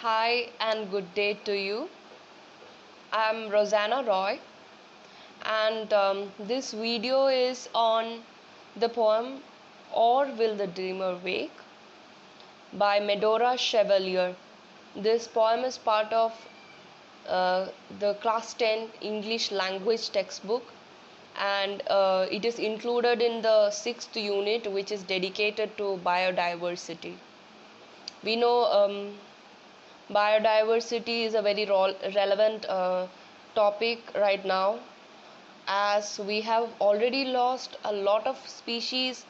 Hi and good day to you. I'm Rosanna Roy, and this video is on the poem Or Will the Dreamer Wake by Medora Chevalier. This poem is part of the class 10 English language textbook, and it is included in the 6th unit, which is dedicated to biodiversity. We know biodiversity is a very relevant topic right now, as we have already lost a lot of species,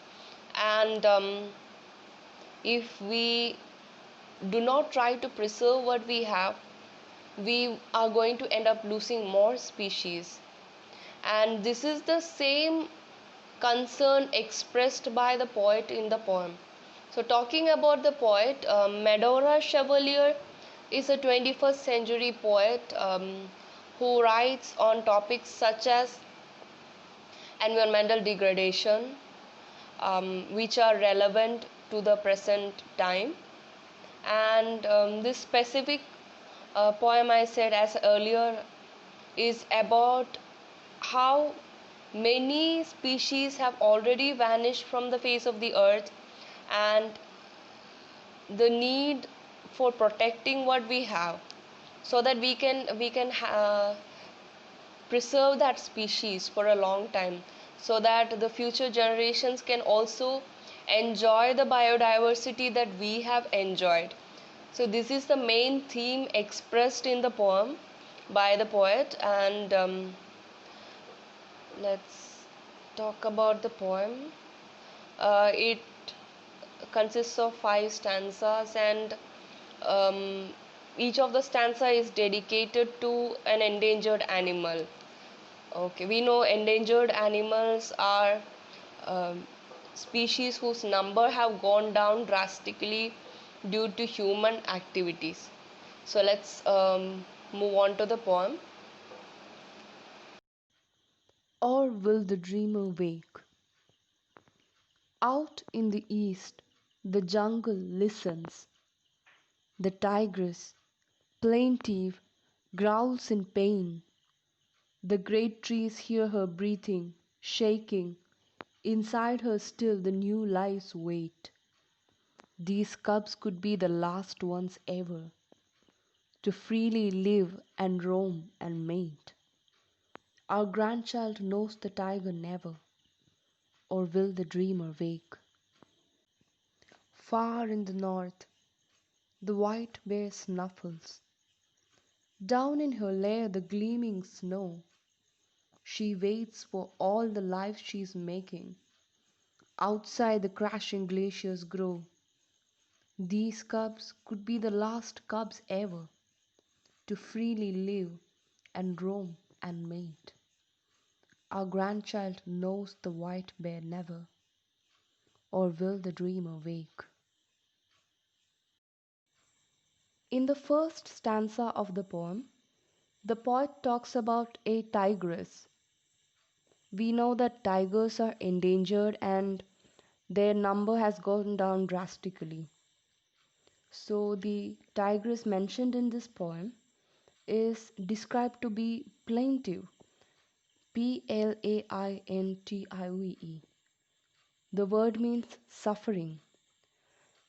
and if we do not try to preserve what we have, we are going to end up losing more species. And this is the same concern expressed by the poet in the poem. So, talking about the poet, Medora Chevalier is a 21st century poet who writes on topics such as environmental degradation, which are relevant to the present time. And this specific poem I said as earlier is about how many species have already vanished from the face of the earth, and the need for protecting what we have, so that we can preserve that species for a long time, so that the future generations can also enjoy the biodiversity that we have enjoyed. So this is the main theme expressed in the poem by the poet, and let's talk about the poem. It consists of 5 stanzas, and each of the stanza is dedicated to an endangered animal. Okay, we know endangered animals are species whose number have gone down drastically due to human activities. So let's move on to the poem. Or will the dreamer wake? Out in the east, the jungle listens. The tigress, plaintive, growls in pain. The great trees hear her breathing, shaking. Inside her still the new lives wait. These cubs could be the last ones ever to freely live and roam and mate. Our grandchild knows the tiger never, or will the dreamer wake? Far in the north, the white bear snuffles. Down in her lair, the gleaming snow. She waits for all the life she's making. Outside, the crashing glaciers grow. These cubs could be the last cubs ever to freely live and roam and mate. Our grandchild knows the white bear never, or will the dreamer wake? In the first stanza of the poem, the poet talks about a tigress. We know that tigers are endangered and their number has gone down drastically. So, the tigress mentioned in this poem is described to be plaintive, Plaintive. The word means suffering.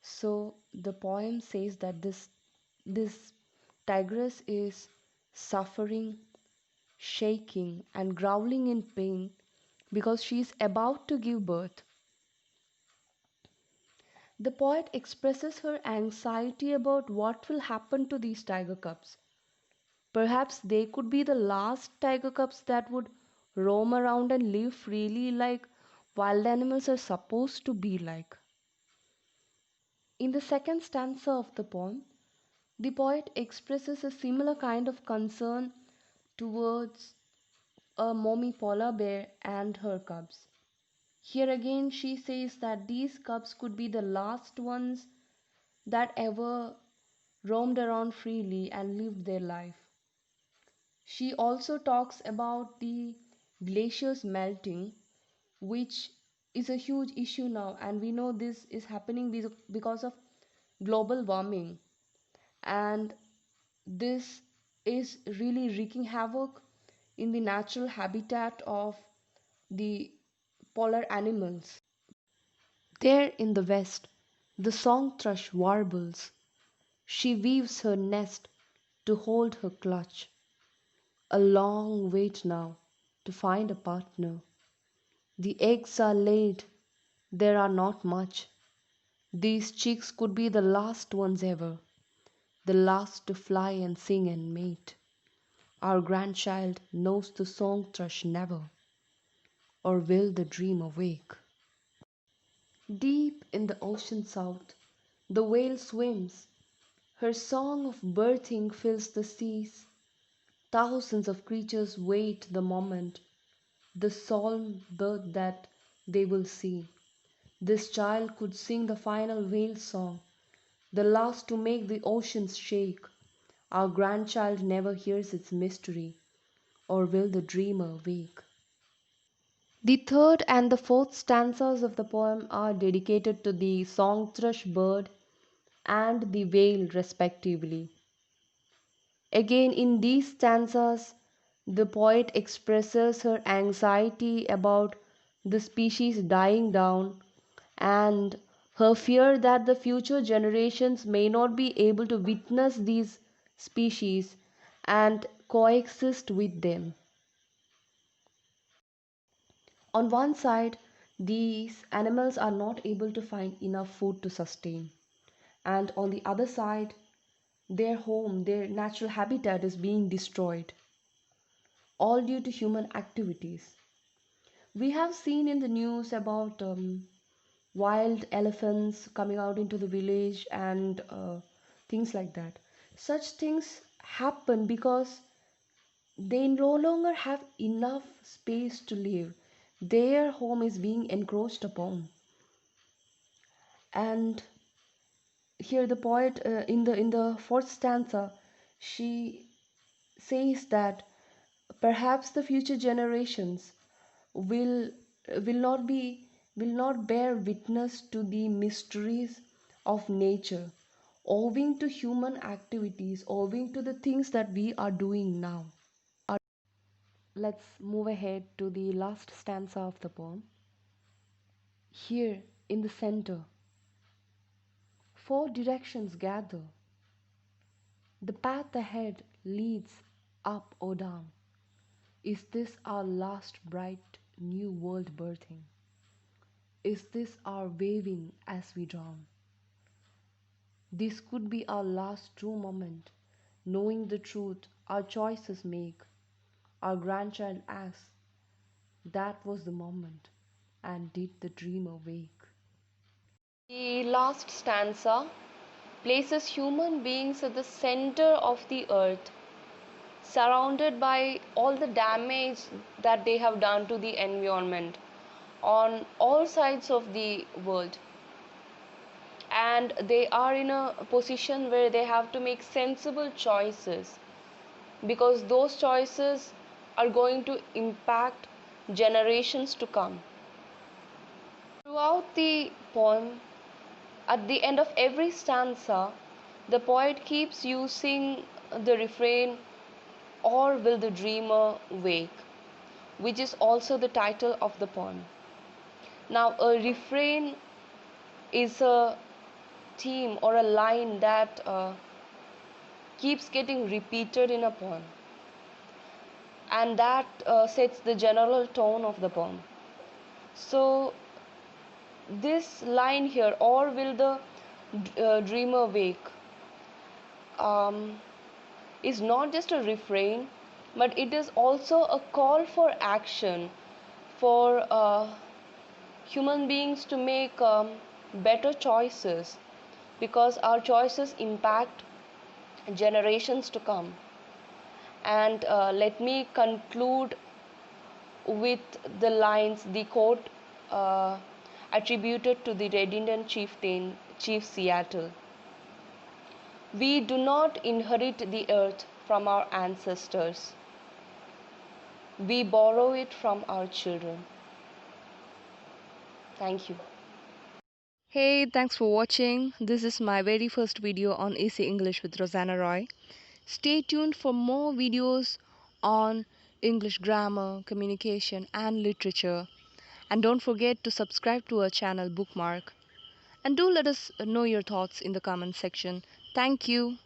So, the poem says that this tigress is suffering, shaking, and growling in pain because she is about to give birth. The poet expresses her anxiety about what will happen to these tiger cubs. Perhaps they could be the last tiger cubs that would roam around and live freely like wild animals are supposed to be like. In the second stanza of the poem, the poet expresses a similar kind of concern towards a mommy polar bear and her cubs. Here again, she says that these cubs could be the last ones that ever roamed around freely and lived their life. She also talks about the glaciers melting, which is a huge issue now, and we know this is happening because of global warming. and this is really wreaking havoc in the natural habitat of the polar animals. There in the west, the song thrush warbles. She weaves her nest to hold her clutch. A long wait now to find a partner. The eggs are laid, there are not much. These chicks could be the last ones ever, the last to fly and sing and mate. Our grandchild knows the song thrush never, or will the dream awake. Deep in the ocean south, the whale swims. Her song of birthing fills the seas. Thousands of creatures wait the moment, the solemn birth that they will see. This child could sing the final whale song, the last to make the oceans shake. Our grandchild never hears its mystery, or will the dreamer wake. The third and the fourth stanzas of the poem are dedicated to the song thrush bird and the whale, respectively. Again, in these stanzas, the poet expresses her anxiety about the species dying down and her fear that the future generations may not be able to witness these species and coexist with them. On one side, these animals are not able to find enough food to sustain, and on the other side, their home, their natural habitat is being destroyed, all due to human activities. We have seen in the news about wild elephants coming out into the village and things like that. Such things happen because they no longer have enough space to live. Their home is being encroached upon. And here the poet in the fourth stanza, she says that perhaps the future generations will will not be will not bear witness to the mysteries of nature owing to human activities, owing to the things that we are doing now. Let's move ahead to the last stanza of the poem. Here in the center, four directions gather. The path ahead leads up or down. Is this our last bright new world birthing? Is this our waving as we drown? This could be our last true moment, knowing the truth our choices make. Our grandchild asks, that was the moment, and did the dream awake? The last stanza places human beings at the center of the earth, surrounded by all the damage that they have done to the environment on all sides of the world. And they are in a position where they have to make sensible choices, because those choices are going to impact generations to come. Throughout the poem, at the end of every stanza, the poet keeps using the refrain, or will the dreamer wake, which is also the title of the poem. Now, a refrain is a theme or a line that keeps getting repeated in a poem, and that sets the general tone of the poem. So, this line here, or will the dreamer wake, um, is not just a refrain, but it is also a call for action for human beings to make better choices, because our choices impact generations to come. And let me conclude with the lines, the quote attributed to the Red Indian chieftain, Chief Seattle. We do not inherit the earth from our ancestors. We borrow it from our children. Thank you. Hey, thanks for watching. This is my very first video on AC English with Rosanna Roy. Stay tuned for more videos on English grammar, communication, and literature. And don't forget to subscribe to our channel Bookmark. And do let us know your thoughts in the comment section. Thank you.